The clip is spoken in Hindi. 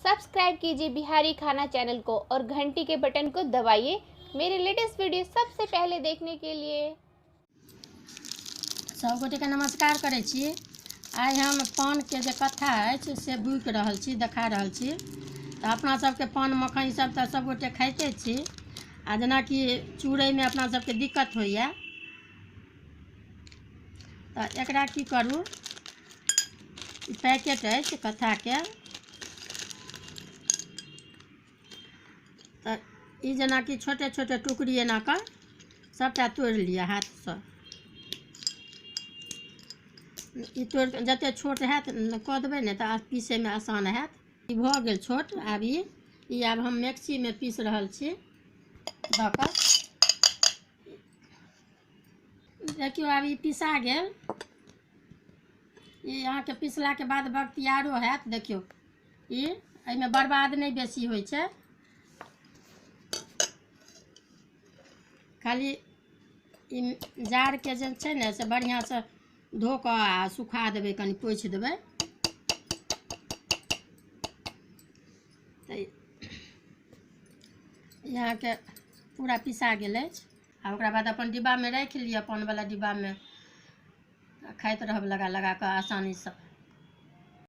सब्सक्राइब कीजिए बिहारी खाना चैनल को और घंटी के बटन को दबाइए मेरे लेटेस्ट वीडियो सबसे पहले देखने के लिए। सब गोटे के नमस्कार करै छी। आइ हम पान के जे कथा अछि से बुकि रहल छी, देखा रहल छी। तो अपना सबके पान मखान सब तो सब गोटे खाइते छी। आ जेना कि चूड़ै में अपना सबके दिक्कत होइए तो एकरा की करू, पैकेट अछि कथा के, तो ई जेना कि छोटे छोटे टुकड़ी एना कऽ सबटा तोड़ि लिअ हाथ से। ई तोड़ जते छोट हैत कऽ देबै ने तऽ पीसै में आसान हैत। ई भऽ गेल छोट। आब ई आब हम मिक्सी में पीस रहल छी दऽ कऽ। देखियो आब ई पिसा गेल। ई अहाँके पिसला के बाद बख्तियारो हैत। देखियो ई एहिमे बर्बाद नहीं बेसी होइ छै, खाली ई जार के जे छै ने से बढ़िया से धो कऽ आ सुखा देबै, कनि पोछि देबै। तऽ अहाँके पूरा पिसा गेल अछि। आ ओकरा बाद अपन डिब्बा में राखि लिअ, पान वाला डिब्बा में, खाइत रहब लगा लगा कऽ आसानी से।